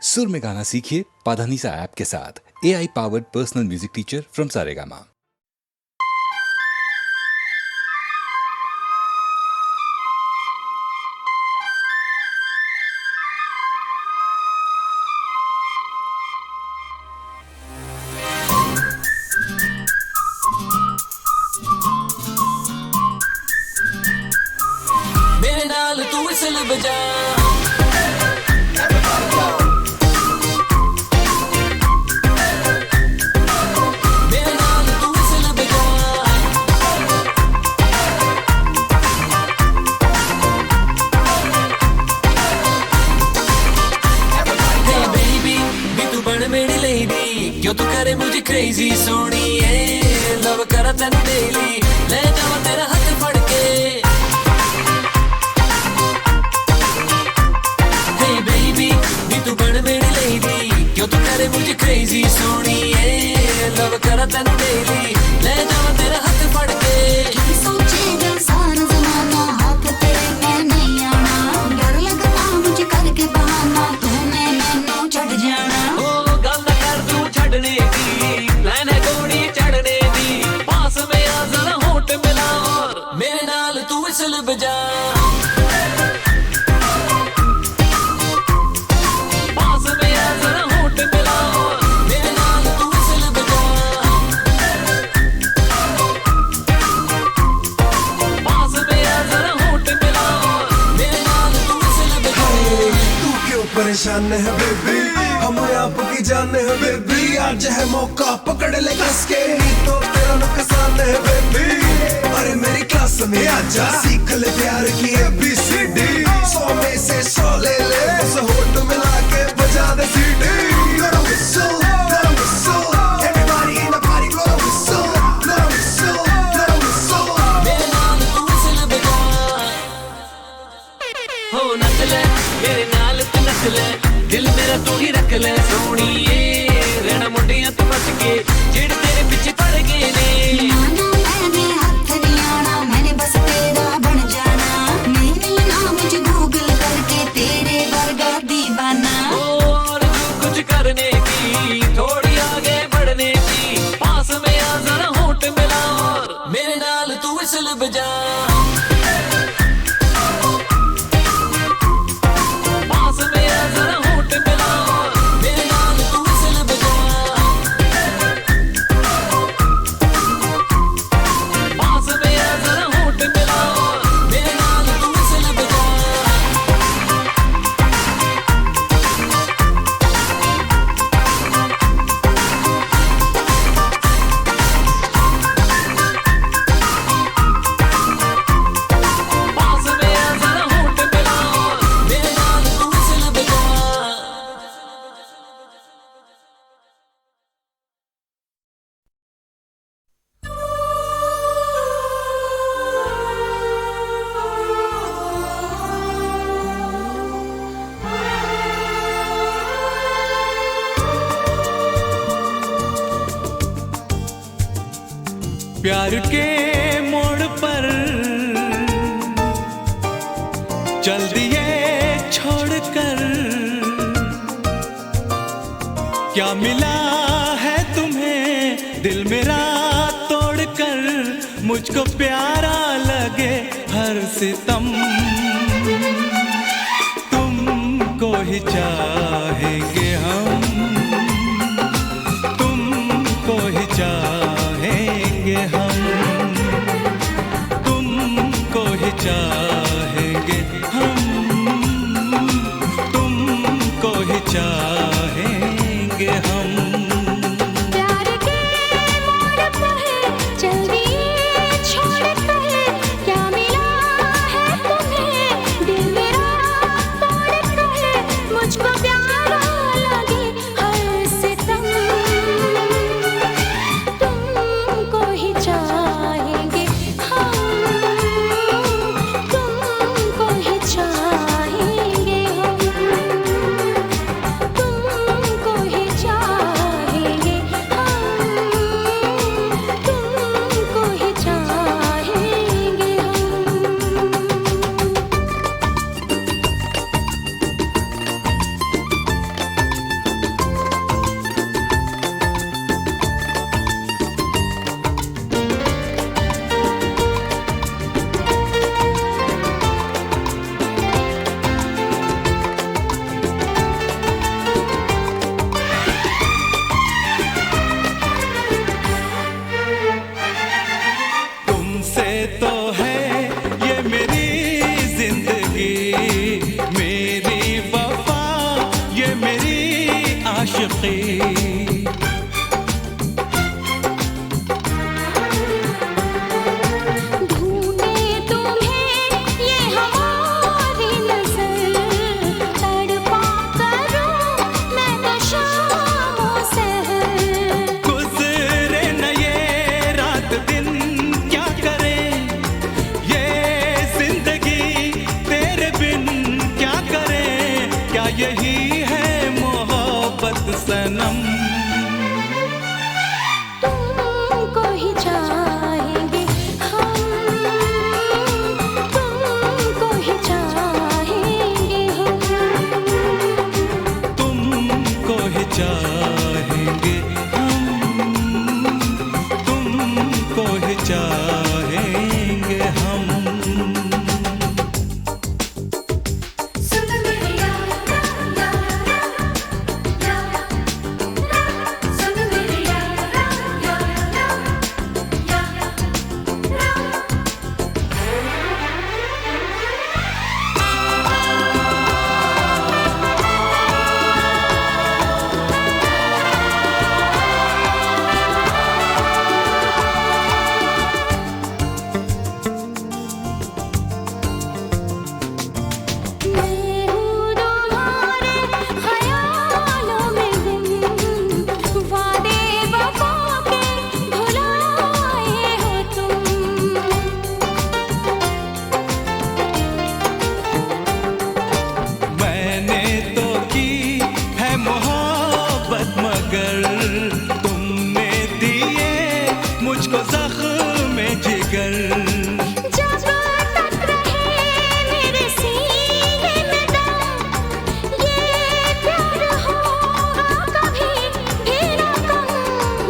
सुर में गाना सीखिए पाधानीसा ऐप के साथ। AI powered personal music teacher from Saregama. मेरे नाल तू विसल बजा, मेरे नाल तू विसल बजा, हे बेबी भी तू बन मेरी लेडी, क्यों तू करे मुझे क्रेजी सोनिए, लव करा तेन डेली, ले जावा तेरा हाथ फड़ के। तू बन मेरी लेडी, क्यों तू करे मुझे क्रेजी सोनिए, लव करा तेन डेली, ले जावा तेरा हाथ फड़ के। सोचेगा सारा जमाना हाथ तेरे में नहीं आना, डर लगता मुझे करके बहाना, तूने मैनू छड़ जाना। ओ गल कर तू छड़ने दी, प्लान है घोड़ी चढ़ने दी, पास में आ जरा होठ मिला और मेरे नाल तू विसल बजा। परेशान है बेबी, हम आपकी जान है बेबी, आज है मौका पकड़ ले कस के, तो तेरा नुकसान है बेबी। अरे मेरी क्लास में आजा, सीख ले प्यार की ABCD, 100 में से 100 ले ले, बस होठ मिला के बजा दे सीटी। Blow the whistle, blow the whistle, everybody in the party blow the whistle, blow the whistle, blow the whistle। मेरे नाल तू विसल बजा, हो नच ले मेरे नाल तू नच ले, दिल मेरा तू ही रख ले सोनिए, रहना मुंडियां तू बच के, जेड़ तेरे पीछे पड़ गए ने। माना मैंने हाथ नहीं आना, मैंने बस तेरा बन जाना, नहीं ना मुझे गूगल करके तेरे वर्गा दीवाना। और तू कुछ करने की, थोड़ी आगे बढ़ने की, पास में आ जरा होठ मिला और मेरे नाल तू विसल बजा। प्यार के मोड़ पर चल दिए छोड़कर, क्या मिला है तुम्हें दिल मेरा तोड़कर, मुझको प्यारा लगे हर सितम, तुमको ही चाहेंगे हम, तुमको ही चाहेंगे हम, तुमको ही चाहेंगे हम, तुमको ही चाहेंगे हम। प्यार के मोड़ पर चल दिए छोड़कर, क्या मिला है तुम्हें दिल मेरा तोड़कर, मुझको प्यारा लगे हर सितम, तुमको ही चाहेंगे हम, तुमको ही चाहेंगे हम, तुम आशिकी यही है मोहब्बत सनम तुमको ही चाहेंगे हम तुमको ही चाहेंगे हम तुमको ही चाहेंगे हम तुमको ही चाहेंगे हम मुझको ज़ख्म जिगर जब तक रहे मेरे सीने में दम ये प्यार होगा कभी भी न कम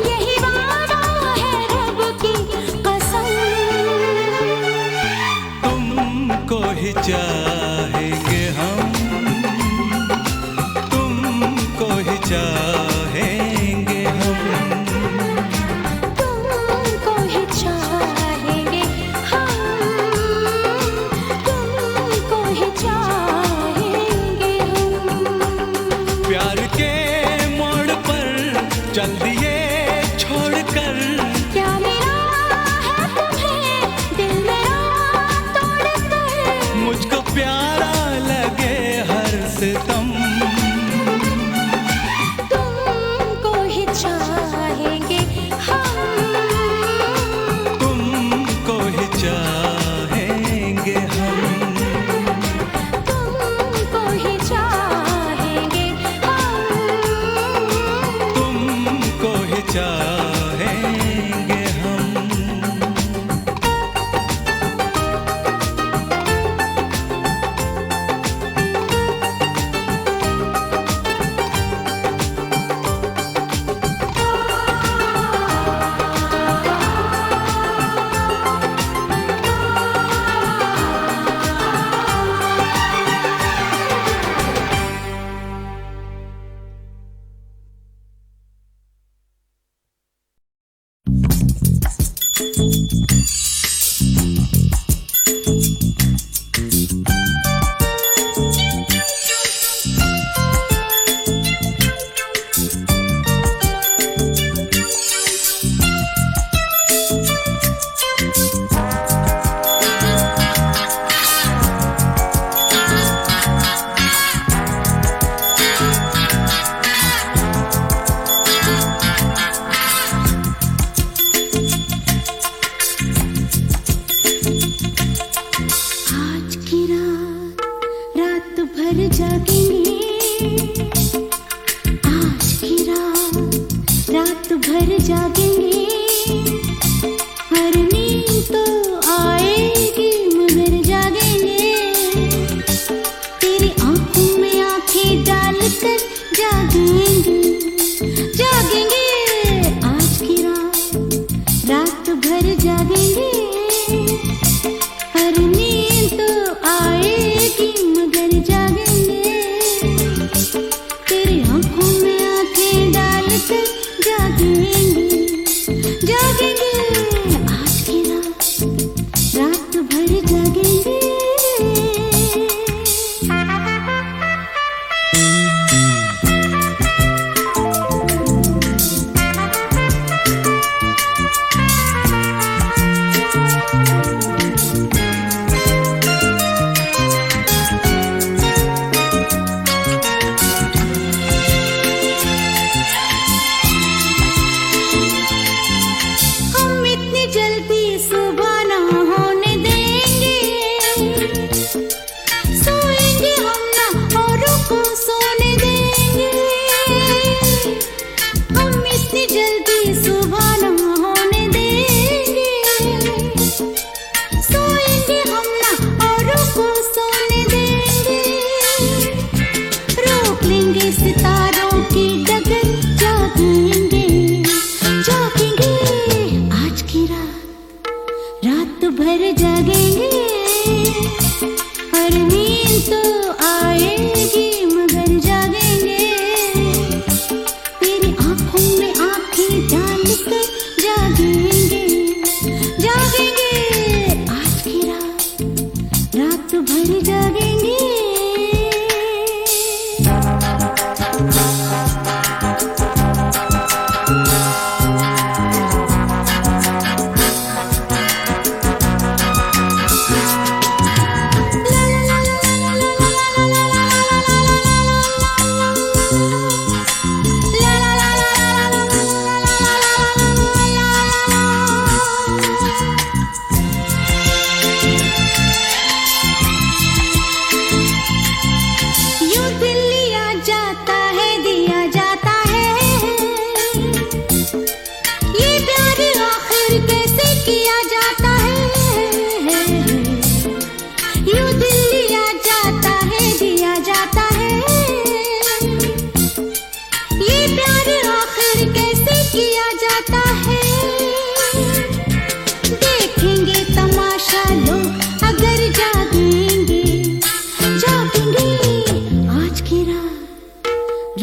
यही वादा है रब की कसम तुमको ही चाहेंगे हम तुमको ही चाहेंगे हम प्यार के मोड़ पर चल दिए छोड़कर क्या मेरा है तुम्हें दिल मेरा तोड़कर मुझको प्यारा लगे हर सितम तुमको ही चाहेंगे हम तुमको ही चाहेंगे हम तुमको ही चाहेंगे तुमको ही चाहेंगे हम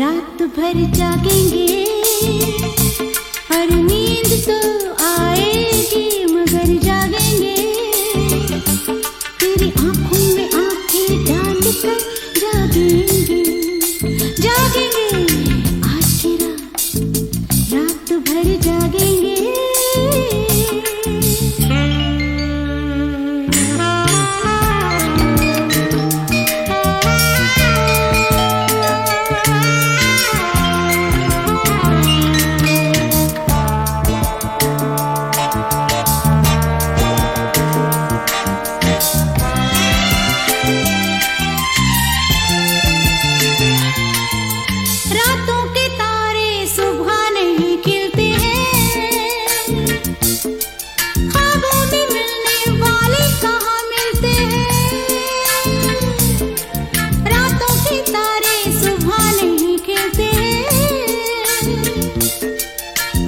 रात भर जागेंगे और नींद तो आएगी मगर जागेंगे तेरी आंखों में आंखें डालकर जागेंगे जागेंगे आज की रात भर जागेंगे रातों के तारे सुबह नहीं खिलते हैं ख्वाबों में मिलने वाले कहाँ मिलते हैं रातों के तारे सुबह नहीं खिलते हैं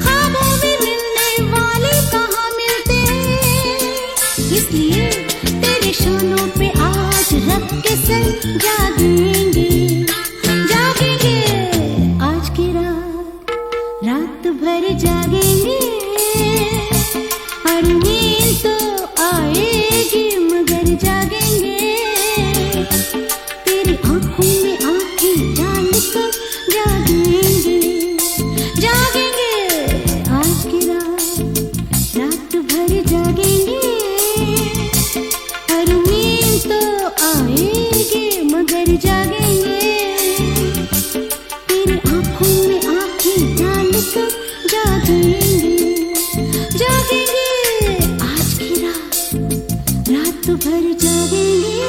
ख्वाबों में मिलने वाले कहाँ मिलते हैं इसलिए तेरे शानों पे आज रख के सर जागेंगे जागेंगे आज की रात भर जागेंगे और नींद तो आएगी मगर जागेंगे तेरी आंखों में आंखें डालकर जागेंगे जागेंगे आज की रात भर जागेंगे और नींद तो आएगी मगर जागेंगे तेरी आंखों में आंखें डालकर जागेंगे जागेंगे आज की रात भर जागेंगे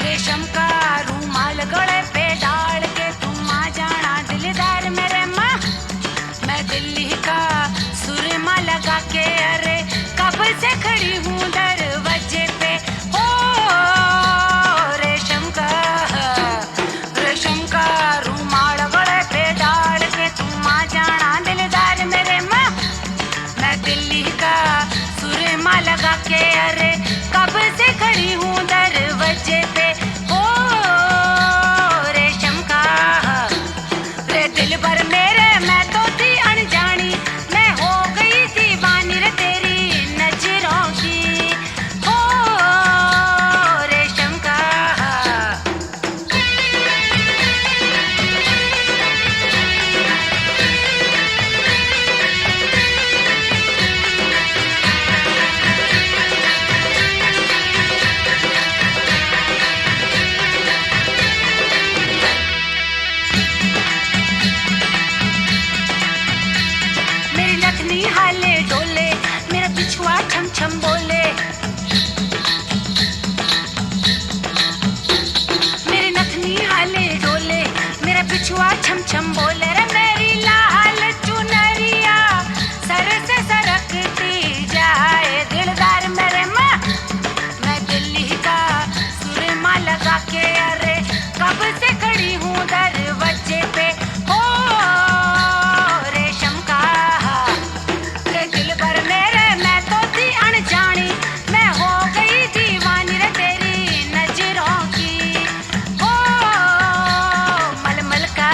रेशम का रूमाल गले पे डाल के तुम आ जाना दिलदार मेरे माँ मैं दिल्ली का सुरमा लगा के अरे कब से खड़ी हूँ दरवाजे पे ओ रेशम का रूमाल गले पे डाल के तुम आ जाना दिलदार मेरे माँ मैं दिल्ली का सुरमा लगा के अरे कब से खड़ी हूँ दरवाजे पे ओ रेशम का रे दिल भर मेरे मैं तो थी अनजानी मैं हो गई दीवानी रे तेरी नजरों की ओ रेशम का मेरी लखनी हाले डोले मेरा पिछुआ छम छम बोले मेरी नखनी हाले डोले मेरा पिछुआ छम छम बोले रे मेरी लाल चुनरिया सर से सरकती जाए दिलदार मेरे माँ मैं दिल्ली का सुरमा लगा के अरे कब से खड़ी हूँ दरवाजे पे ओ रेशम का रे दिल भर मेरे मैं तो थी अनजानी मैं हो गई दीवानी रे तेरी नजरों की ओ मलमल का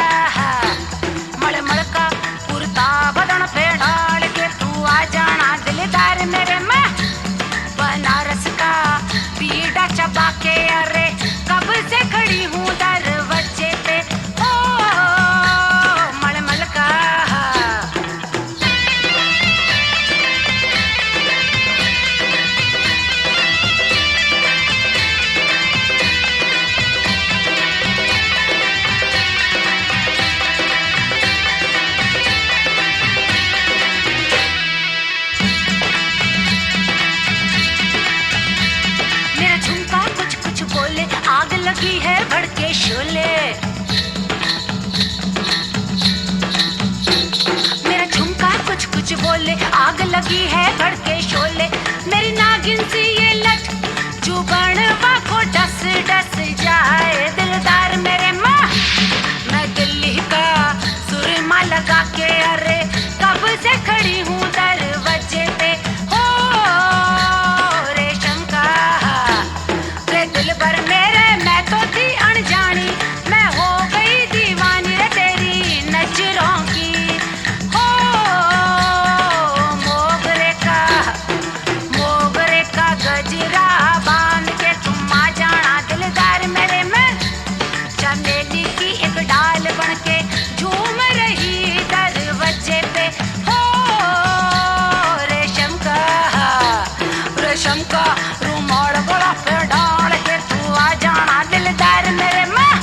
लगी है धड़के शोले मेरी नागिन सी ये लट जुबान को डस डस जाए दिलदार मेरे माँ मैं दिल्ली का सुरमा लगा के अरे कब से खड़ी हूँ दरवाजे पे हो रेशम का रे दिल भर मेरे मैं तो थी अनजानी मैं हो गई दीवानी रे तेरी नजरों की हो मोगरे का गजरा बांध के तुम आ जाना दिलदार मेरे मैं चमेली की एक डाल बन के झूम रही दरवाजे पे हो रेशम का रुमाल गला पे डाल के तू आ जाना दिलदार मेरे माँ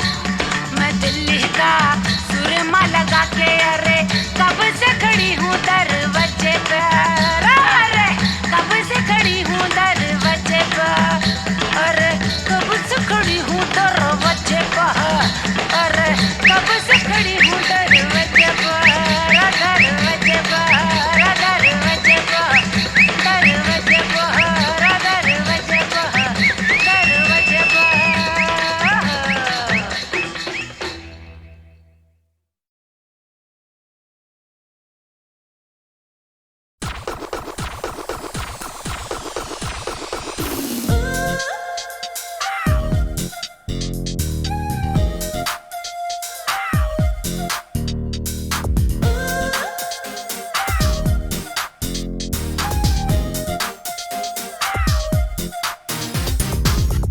मैं दिल्ली का सुरमा लगा के अरे कब से खड़ी हूँ दरवाजे पे अरे कब से खड़ी हूँ दरवाजे पे अरे कब से खड़ी हूँ दरवाजे पे अरे कब से खड़ी हूँ दरवाजे पे दरवाजे पे दरवाजे पे दरवाजे पे दरवाजे पे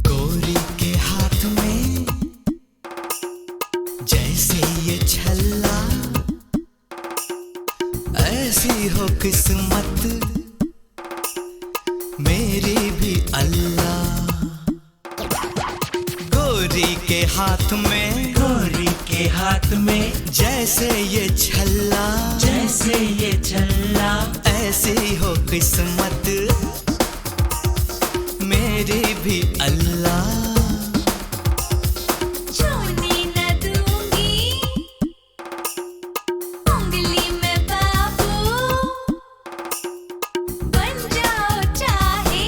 गोरी के हाथ में जैसे ये छल्ला ऐसी हो किस्मत मेरी भी अल्लाह गोरी के हाथ में जैसे ये छल्ला ऐसी हो किस्मत मेरी भी अल्लाह छूने न दूंगी उंगली में बाबू बन जाओ चाहे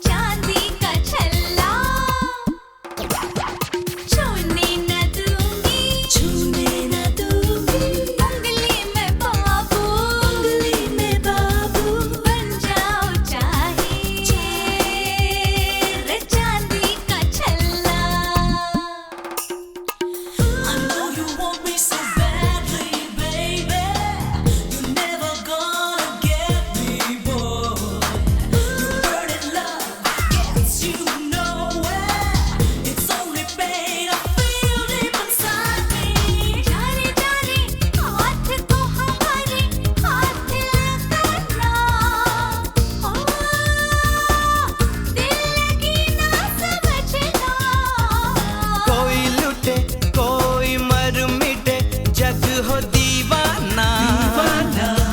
चांदी का छल्ला छूने न दूंगी उंगली में बाबू बन जाओ चाहे रे चांदी का छल्ला I know you want me so badly, baby. You're never gonna get me, boy. Your burning love gets you nowhere. It's only pain I feel deep inside me. जाने जाने हाथ को हमारे हाथ लगाना ओ दिल लगी ना समझना कोई लुटे कोई मर मिटे जग हो दीवाना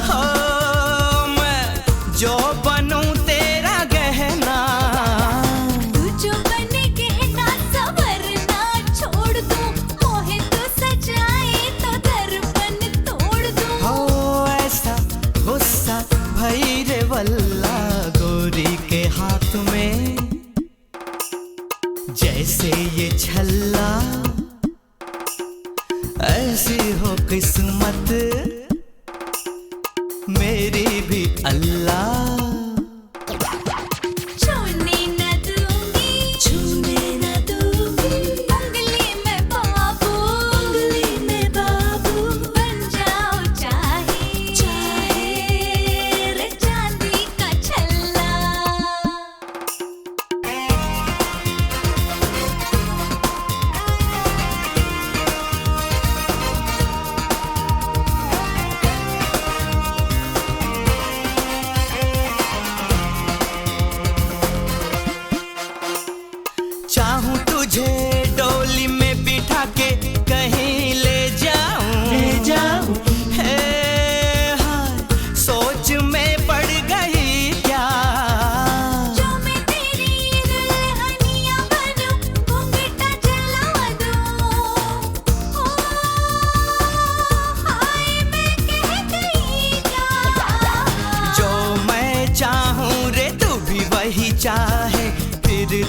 हो मैं जो बनूं तेरा गहना तू जो बने कहना सवरना छोड़ दूं मोहे तो सजाए तो दर्पण तोड़ दूं हो ऐसा गुस्सा भई रे वल्ला गोरी के हाथ में जैसे ये छल्ला ऐसी हो किस्मत मेरी भी अल्लाह छूने न दूंगी उंगली में बाबू बन जाओ चाहे रे चांदी का छल्ला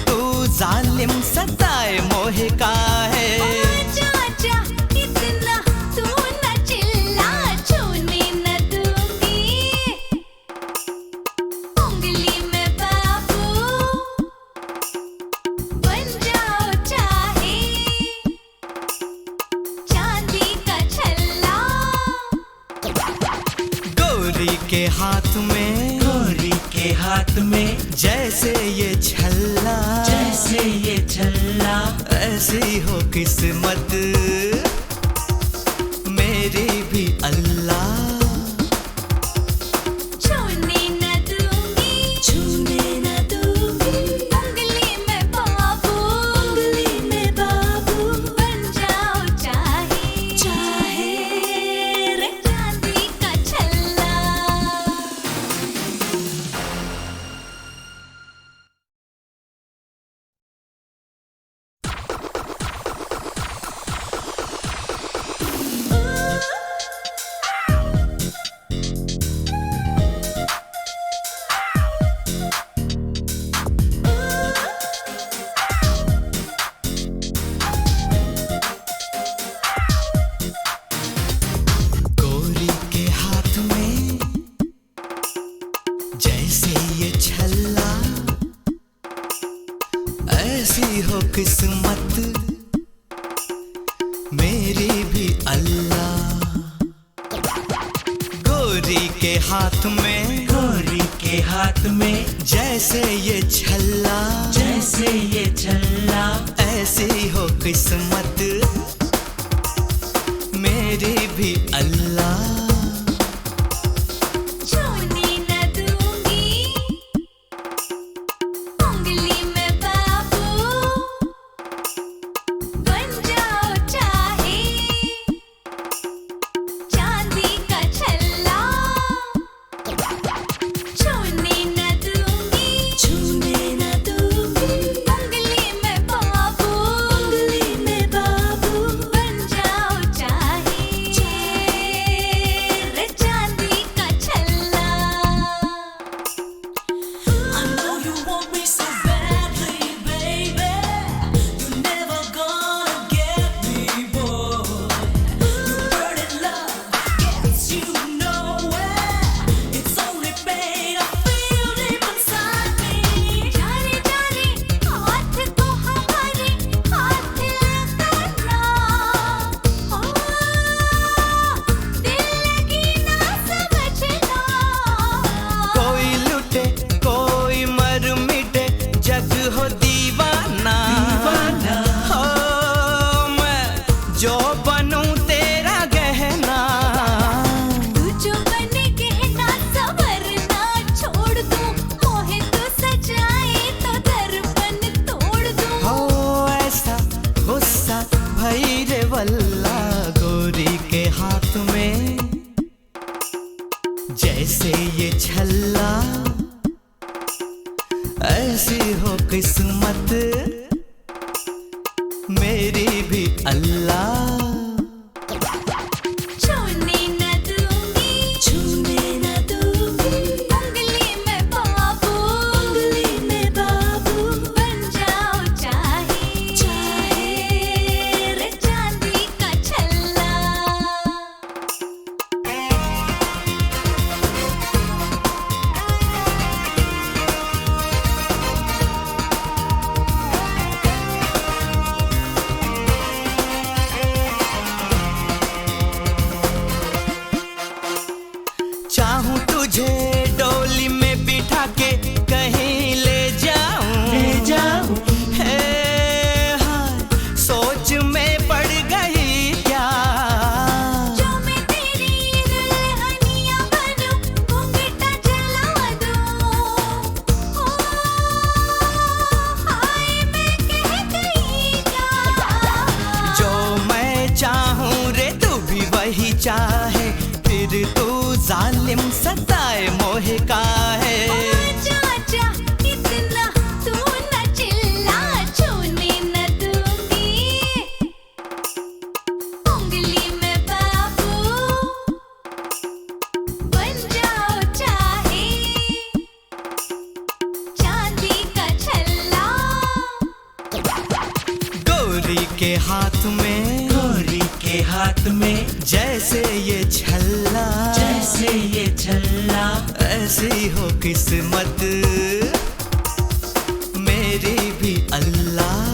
तू जालिम सताए मोहे का है। चाचा इतना तू न चिल्ला, छूने न दूंगी उंगली में बाबू, बन जाओ चाहे चांदी का छल्ला। गोरी के हाथ में, गोरी के हाथ में जैसे ये छल्ला, जैसे ये छल्ला, ऐसी हो किस्मत मेरी भी अल्लाह। छूने न दूंगी, छूने न दूंगी उंगली में बाबू, उंगली में बाबू, बन जाओ चाहे चाहे रे चांदी का छल्ला। गोरी के हाथ में जैसे ये छल्ला, ऐसी हो किस्मत मेरी भी अल्लाह। गोरी के हाथ में, गोरी के हाथ में जैसे ये छल्ला, जैसे ये छल्ला, ऐसी हो किस्मत मेरी भी अल्लाह। छूने न दूंगी उंगली में बाबू, बन जाओ चाहे चांदी का छल्ला। छूने न दूंगी, छूने न दूंगी उंगली में बाबू, उंगली में बाबू, बन जाओ चाहे रे चांदी का छल्ला। I know you want me so badly, baby. You're never gonna get me, boy. Your burning love gets you nowhere. It's only pain I feel deep inside me. जाने जाने हाथ को हमारे हाथ लगाना, ओ दिल लगी ना समझना। कोई लुटे कोई मर मिटे जग हो दीवाना, हो मैं जो बनूं तेरा गहना। तू जो बने कहना संवरना छोड़ दूं, मोहे तो सजाए तो दर्पण तोड़ दूं। हो ऐसा गुस्सा भई रे वल्ला, गोरी के हाथ में जैसे ये छल्ला, ऐसी हो किस्मत मेरी भी अल्लाह। छूने न दूंगी, छूने न दूंगी उंगली में बाबू, उंगली में बाबू, बन जाओ चाहे चाहे रे चांदी का छल्ला। चाहूं तुझे डोली में बिठा के कहीं ले जाऊं, ले जाऊं, है हाय सोच में पड़ गई क्या। जो मैं तेरी दुल्हनिया बनूं, घूंघटा जला दूं, ओ हाय मैं कह गई क्या। जो मैं चाहूं रे तू भी वही चाहे, फिर तू जालिम सताए मोहे का है। चाचा इतना तू न चिल्ला, छूने न दूंगी उंगली में बाबू, बन जाओ चाहे चांदी का छल्ला। हाथ में, गोरी के हाथ में, जैसे ये छल्ला, जैसे ये छल्ला, ऐसी हो किस्मत मेरी भी अल्लाह।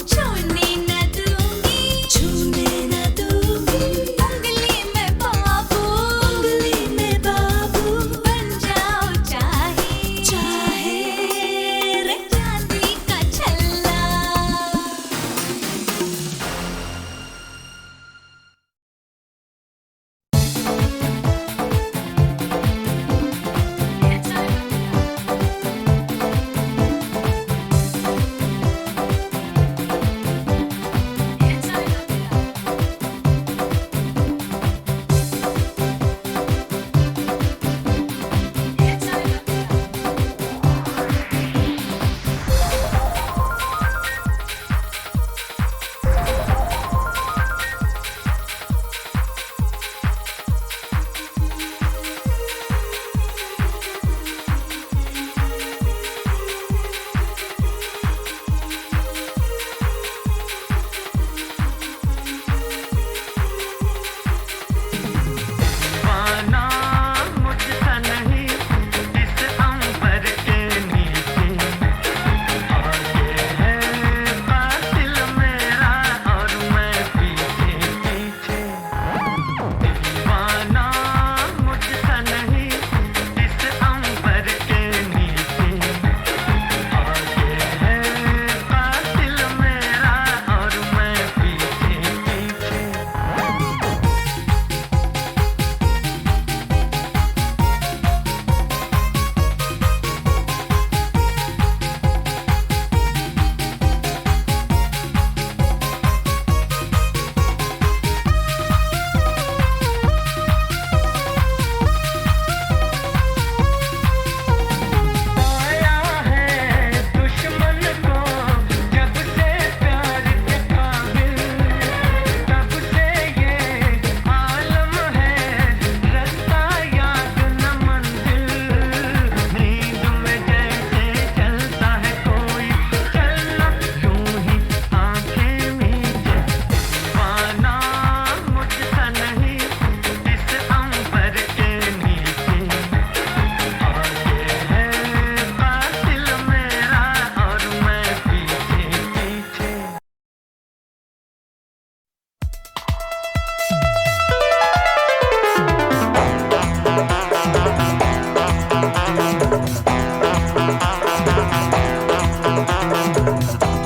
छूने न दूंगी, छूने न दूंगी, उंगली में बाबू, उंगली में बाबू, बन जाओ चाहे चाहे रे चांदी का छल्ला।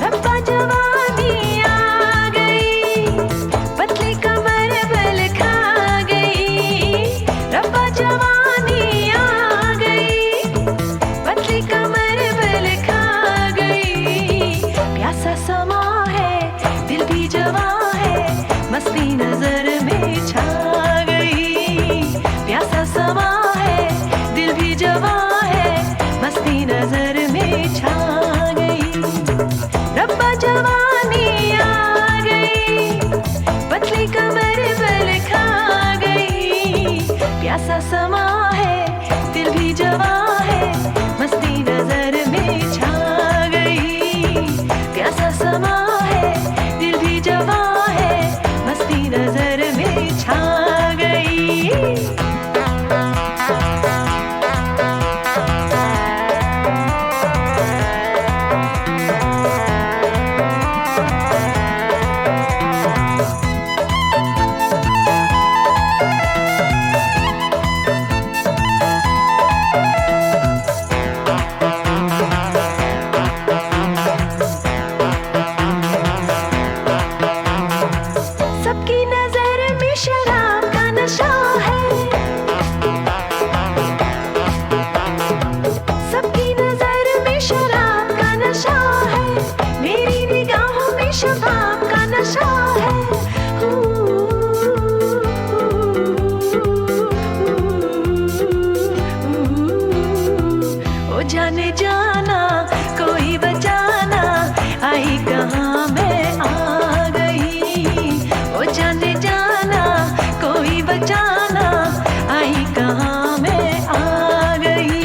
रब्बा जवानी आ गई, पतली कमर बल खा गई। रब्बा जवानी आ गई, पतली कमर बल खा गई। प्यासा समा है, दिल भी जवां है, मस्ती नजर में छा गई। प्यासा समा है, दिल भी जवां है, मस्ती नजर में छा गई। रब्बा जवानी आ गई, पतली कमर बल खा गई। प्यासा समा है, दिल भी जवां है, मस्ती नजर में छा गई। प्यासा समा है, दिल भी जवां है, मस्ती नजर में छा गई। सबकी नजर में शराब का नशा है, सबकी नजर में शराब का नशा है। मेरी निगाहों में शबाब का नशा है। ओ जाने जाना कोई बचाना, आई कहाँ मैं आ गई। ओ जाने जाना कोई बचाना, आई कहाँ मैं आ गई।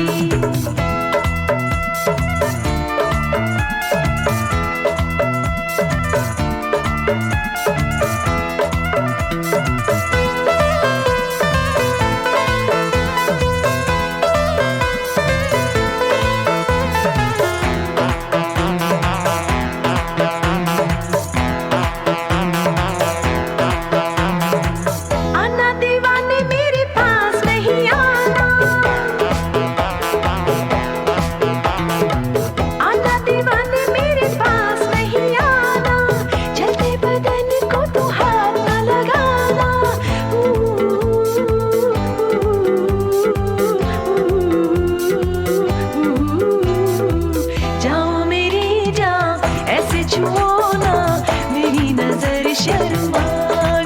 शर्मा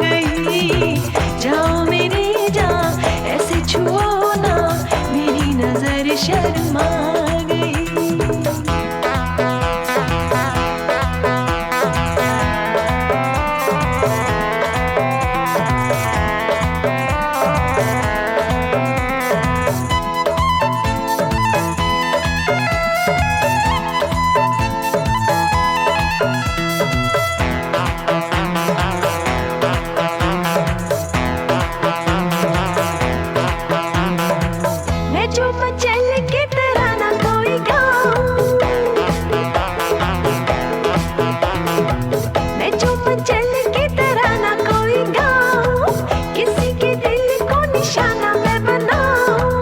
गई। जाओ मेरी जान ऐसे छुओ ना, मेरी नजर शर्मा गई। मैं जो मचल के तरह ना कोई गाऊं, मैं जो मचल के तरह ना कोई गाऊं, किसी के दिल को निशाना मैं बनाऊं।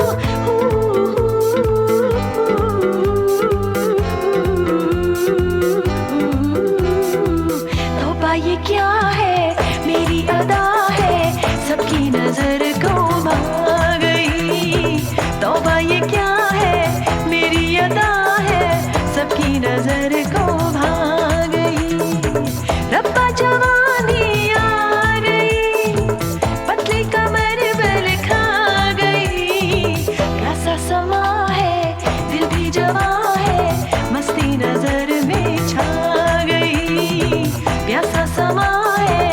तौबा ये क्या है, मेरी अदा है, सबकी नजर को भा गई। तौबा ये क्या है, मेरी अदा है, सबकी नजर को भा गई। रब्बा जवानी आ गई, पतली कमर बल खा गई। कैसा समा है, दिल भी जवा है, मस्ती नजर में छा गई। प्यासा समा है,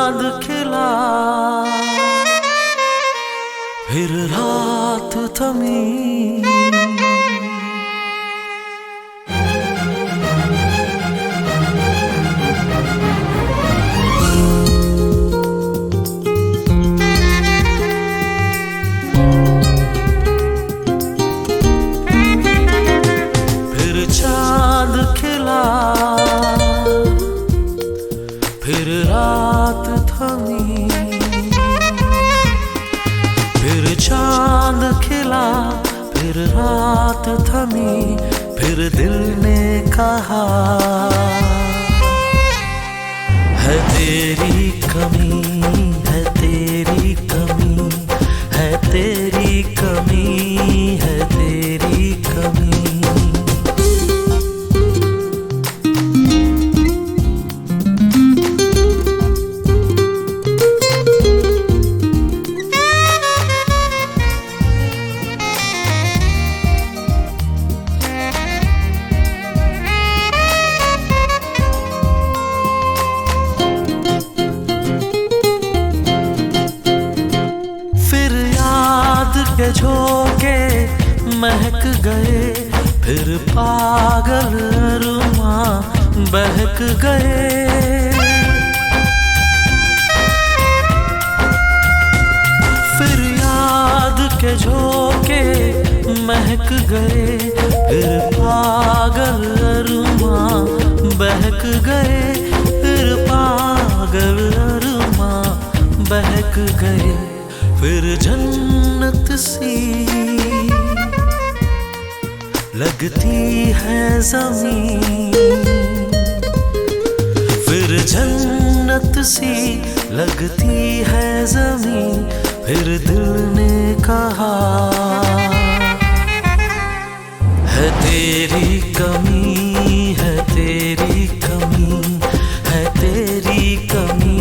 चांद खिला फिर रात थमी। फिर चांद खिला फिर रात थमी। फिर चांद खिला फिर रात थमी। फिर दिल ने कहा है तेरी कमी, है तेरी कमी, है तेरी कमी, है तेरी कमी। के झोंके महक गए फिर पागल अरमां बहक गए। फिर याद के झोंके महक गए फिर पागल अरमां बहक गए। फिर पागल अरमां बहक गए। फिर जन्नत सी लगती है ज़मीन। फिर जन्नत सी लगती है ज़मीन। फिर दिल ने कहा है तेरी कमी, है तेरी कमी, है तेरी कमी,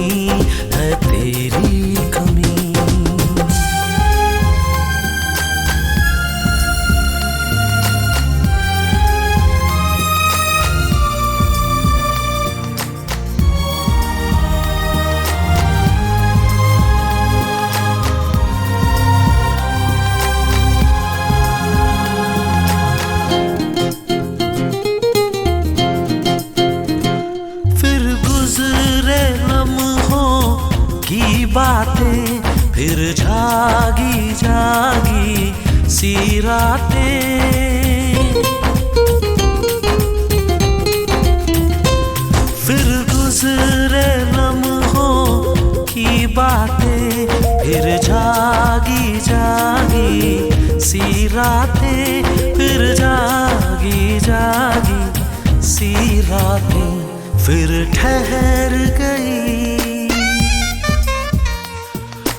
है तेरी कमी। बातें फिर जागी जागी सी रातें। फिर गुजरे लम्हों की बातें फिर जागी जागी सी रातें। फिर जागी जागी सी रातें। फिर ठहर गई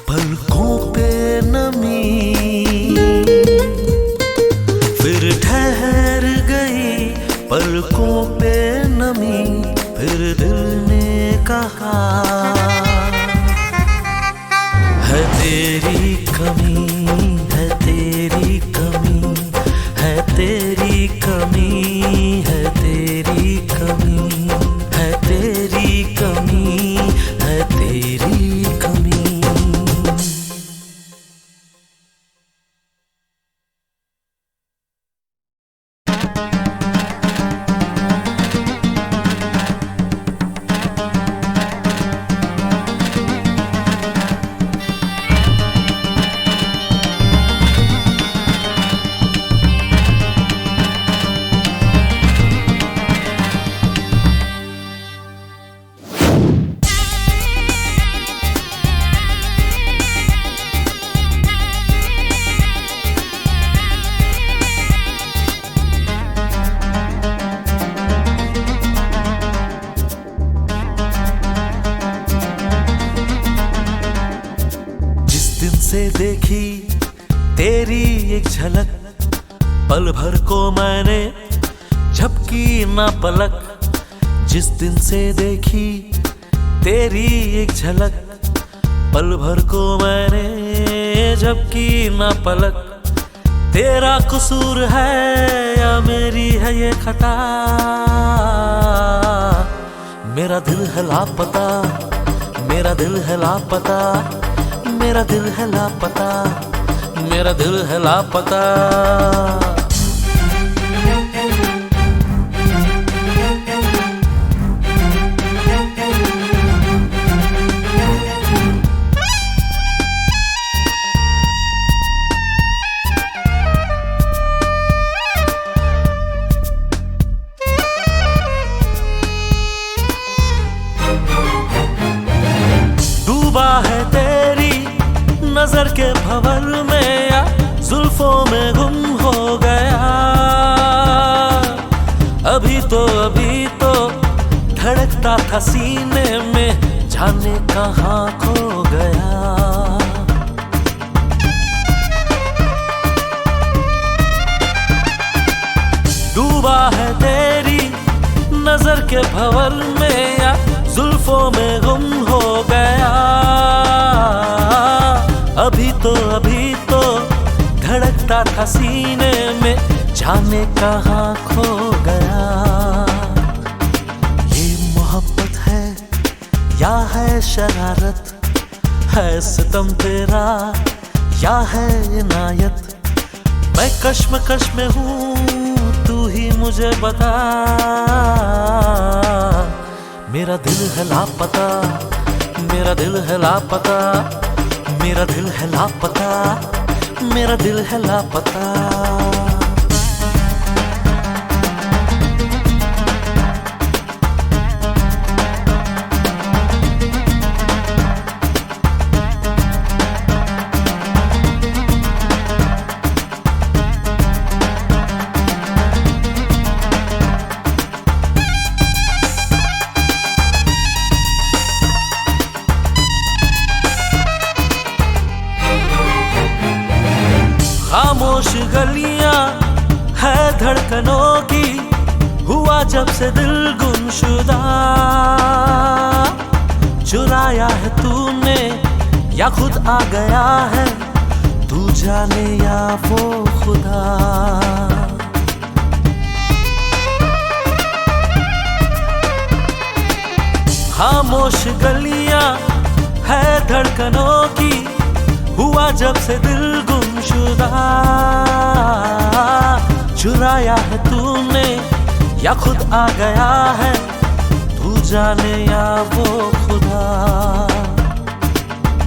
पलकों पे नमी। फिर ठहर गई पलकों पे नमी। फिर दिल ने कहा है तेरी कमी, है तेरी कमी, है तेरी कमी, है तेरी कमी, है तेरी कमी, है तेरी कमी। से देखी तेरी एक झलक, पल भर को मैंने झपकी ना पलक। जिस दिन से देखी तेरी एक झलक, पल भर को मैंने झपकी ना पलक। तेरा कसूर है या मेरी है ये खता, मेरा दिल है लापता, मेरा दिल है लापता, मेरा दिल है लापता, मेरा दिल है लापता। डूबा है तेरी नजर के भंवर में या जुल्फों में गुम हो गया। अभी तो धड़कता था सीने में, जाने कहाँ खो गया। डूबा है तेरी नजर के भंवर में या जुल्फों में गुम हो गया। अभी तो धड़कता था सीने में, जाने कहाँ खो गया। ये मोहब्बत है या है शरारत, है सितम तेरा या है इनायत। मैं कश्मकश में हूँ, तू ही मुझे बता। मेरा दिल है लापता, मेरा दिल है लापता, मेरा दिल है लापता, मेरा दिल है लापता। खामोश गलियां है धड़कनों की, हुआ जब से दिल गुमशुदा। चुराया है तूने या खुद आ गया है, तू जाने या वो खुदा। खामोश गलियां है धड़कनों की, हुआ जब से दिल गुमशुदा। चुराया है तूने या खुद आ गया है, तू जाने या वो खुदा।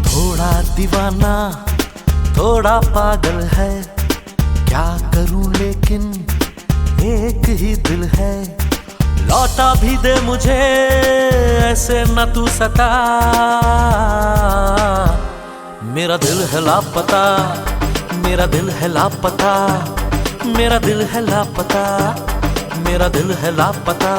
थोड़ा दीवाना थोड़ा पागल है, क्या करूं लेकिन एक ही दिल है। लौटा भी दे मुझे ऐसे न तू सता। मेरा दिल है लापता, मेरा दिल है लापता, मेरा दिल है लापता, मेरा दिल है लापता।